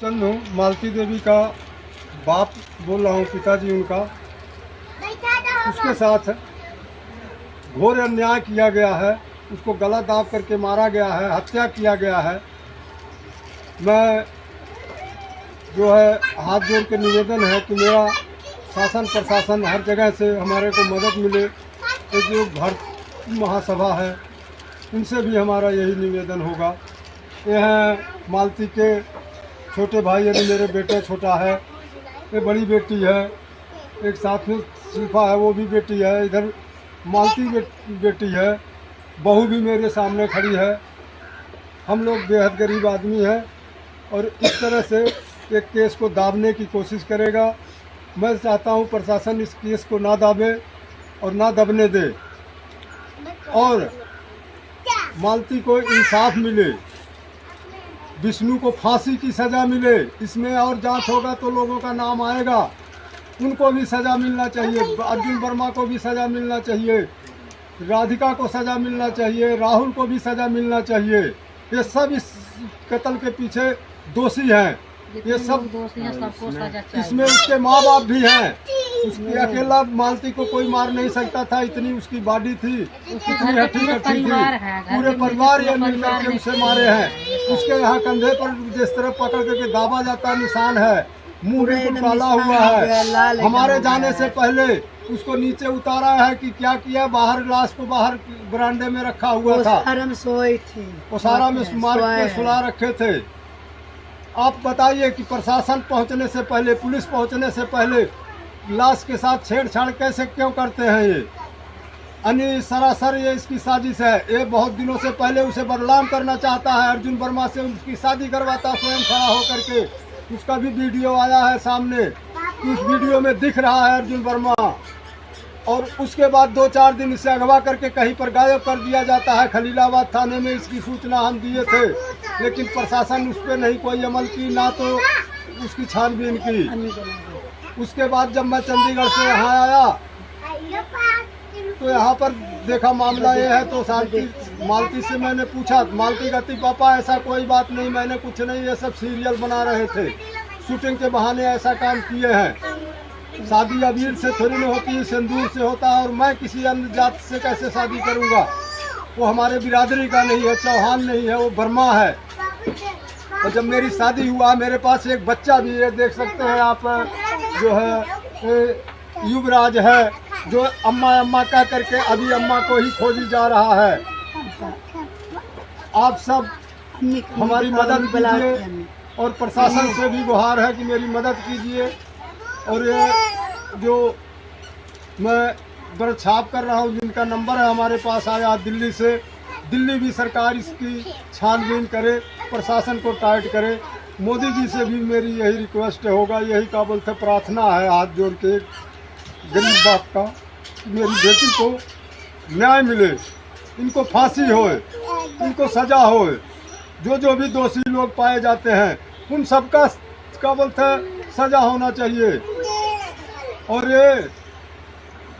चंद हूँ, मालती देवी का बाप बोल रहा हूँ, पिताजी उनका। उसके साथ घोर अन्याय किया गया है, उसको गला दाब करके मारा गया है, हत्या किया गया है। मैं जो है हाथ जोड़ के निवेदन है कि मेरा शासन प्रशासन हर जगह से हमारे को मदद मिले। तो जो भारत महासभा है इनसे भी हमारा यही निवेदन होगा। ये हैं मालती के छोटे भाई, यानी मेरे बेटे छोटा है, ये बड़ी बेटी है, एक साथ में शिल्पा है वो भी बेटी है, इधर मालती बेटी है, बहू भी मेरे सामने खड़ी है। हम लोग बेहद गरीब आदमी हैं और इस तरह से एक केस को दाबने की कोशिश करेगा। मैं चाहता हूं प्रशासन इस केस को ना दाबे और ना दबने दे और मालती को इंसाफ मिले, विष्णु को फांसी की सज़ा मिले। इसमें और जांच होगा तो लोगों का नाम आएगा, उनको भी सज़ा मिलना चाहिए, अर्जुन वर्मा को भी सज़ा मिलना चाहिए, राधिका को सज़ा मिलना चाहिए, राहुल को भी सज़ा मिलना चाहिए। ये सब इस कत्ल के पीछे दोषी हैं, ये सब दोषी हैं, सबको सज़ा चाहिए। इसमें उसके माँ बाप भी हैं, उसकी अकेला मालती को कोई मार नहीं सकता था, इतनी उसकी बॉडी थी, इतनी हट्टी कट्टी थी, पूरे परिवार ये मिलकर के उसे मारे हैं। उसके यहाँ कंधे पर जिस तरह पकड़ करके दाबा जाता निशान है, मुंह बिल्कुल काला हुआ है। हमारे जाने से पहले उसको नीचे उतारा है कि क्या किया, बाहर लाश को बाहर बरामदे में रखा हुआ था, ओसारा में मार के सुला रखे थे। आप बताइए कि प्रशासन पहुंचने से पहले, पुलिस पहुंचने से पहले लाश के साथ छेड़छाड़ कैसे क्यों करते हैं? ये सरासर ये इसकी साजिश है। ये बहुत दिनों से पहले उसे बदनाम करना चाहता है, अर्जुन वर्मा से उसकी शादी करवाता स्वयं खड़ा होकर के। उसका भी वीडियो आया है सामने, उस वीडियो में दिख रहा है अर्जुन वर्मा। और उसके बाद 2-4 दिन इसे अगवा करके कहीं पर गायब कर दिया जाता है। खलीलाबाद थाने में इसकी सूचना हम दिए थे, लेकिन प्रशासन उस पर नहीं कोई अमल की, ना तो उसकी छानबीन की। उसके बाद जब मैं चंडीगढ़ से यहाँ आया तो यहाँ पर देखा मामला ये है, तो मालती से मैंने पूछा, मालती कहती पापा ऐसा कोई बात नहीं, मैंने कुछ नहीं, ये सब सीरियल बना रहे थे, शूटिंग के बहाने ऐसा काम किए हैं। शादी अबीर से थोड़ी नहीं होती, सिंदूर से होता है, और मैं किसी अन्य जात से कैसे शादी करूँगा? वो हमारे बिरादरी का नहीं है, चौहान नहीं है, वो वर्मा है। और जब मेरी शादी हुआ, मेरे पास एक बच्चा भी है, देख सकते हैं आप, जो है युवराज है, जो अम्मा अम्मा कह करके अभी अम्मा को ही खोजी जा रहा है। आप सब हमारी मदद कीजिए और प्रशासन से भी गुहार है कि मेरी मदद कीजिए। और ये जो मैं बरछाप कर रहा हूँ, जिनका नंबर है हमारे पास आया दिल्ली से, दिल्ली भी सरकार इसकी छानबीन करे, प्रशासन को टाइट करे। मोदी जी से भी मेरी यही रिक्वेस्ट होगा, यही क्या बोलते प्रार्थना है हाथ जोड़ के गरीब बाप का, मेरी बेटी को न्याय मिले, इनको फांसी होए, इनको सजा होए। जो भी दोषी लोग पाए जाते हैं उन सबका क्या बोलते हैं सजा होना चाहिए। और ये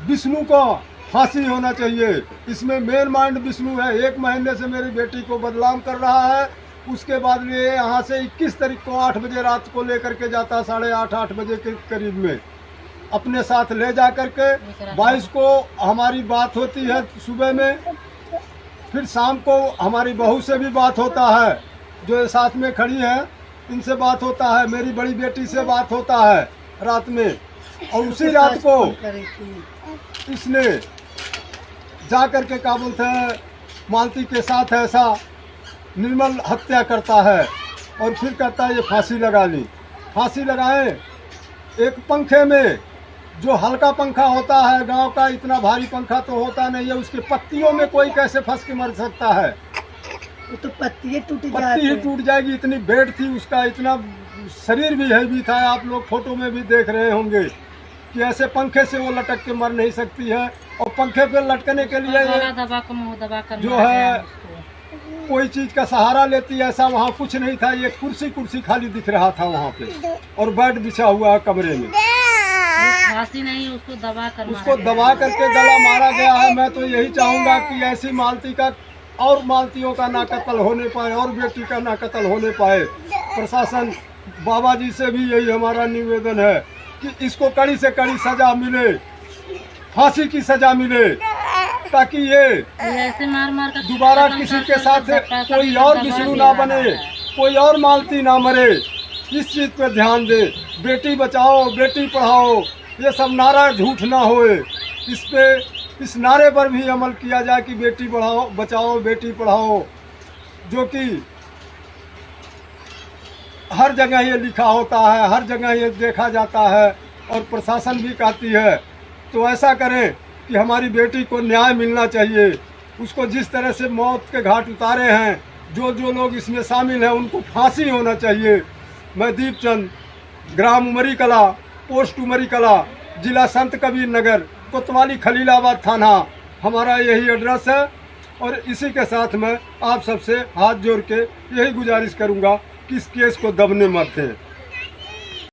विष्णु को फांसी होना चाहिए। इसमें मेन माइंड विष्णु है। 1 महीने से मेरी बेटी को बदनाम कर रहा है। उसके बाद ये यहाँ से 21 तारीख को 8 बजे रात को लेकर के जाता, 8:30 बजे के करीब में अपने साथ ले जा करके। 22 को हमारी बात होती है सुबह में, फिर शाम को हमारी बहू से भी बात होता है, जो साथ में खड़ी है, इनसे बात होता है, मेरी बड़ी बेटी से बात होता है रात में। और उसी रात को इसने जा कर के क्या बोलते हैं मालती के साथ ऐसा निर्मल हत्या करता है और फिर कहता है ये फांसी लगा ली। फांसी लगाए एक पंखे में, जो हल्का पंखा होता है गांव का, इतना भारी पंखा तो होता नहीं है, उसके पत्तियों में कोई कैसे फंस के मर सकता है? वो तो पत्ती ही टूट जाएगी, इतनी वेट थी उसका, इतना शरीर भी हैवी था। आप लोग फोटो में भी देख रहे होंगे कि ऐसे पंखे से वो लटक के मर नहीं सकती है। और पंखे पे लटकने के लिए जो है कोई चीज का सहारा लेती है, ऐसा वहाँ कुछ नहीं था। ये कुर्सी खाली दिख रहा था वहाँ पे, और बेड बिछा हुआ है कमरे में। फांसी नहीं, उसको दबा करके गला मारा गया है। मैं तो यही चाहूँगा कि ऐसी मालती का और मालतियों का ना कत्ल होने पाए और बेटी का ना कत्ल होने पाए। प्रशासन बाबा जी से भी यही हमारा निवेदन है कि इसको कड़ी से कड़ी सजा मिले, फांसी की सजा मिले, ताकि ये ऐसे मार मार कर दोबारा किसी के साथ कोई और विष्णु ना बने, कोई और मालती ना मरे। इस चीज़ पे ध्यान दे। बेटी बचाओ, बेटी पढ़ाओ, ये सब नारा झूठ ना होए। इस नारे पर भी अमल किया जाए कि बेटी बढ़ाओ, बचाओ, बेटी पढ़ाओ, जो कि हर जगह ये लिखा होता है, हर जगह ये देखा जाता है और प्रशासन भी कहती है। तो ऐसा करें कि हमारी बेटी को न्याय मिलना चाहिए। उसको जिस तरह से मौत के घाट उतारे हैं, जो जो लोग इसमें शामिल हैं, उनको फांसी होना चाहिए। मैं दीपचंद, ग्राम उमरी कला, पोस्ट उमरी कला, जिला संत कबीर नगर, कोतवाली खलीलाबाद थाना, हमारा यही एड्रेस है। और इसी के साथ मैं आप सबसे हाथ जोड़ के यही गुजारिश करूंगा कि इस केस को दबने मत दें।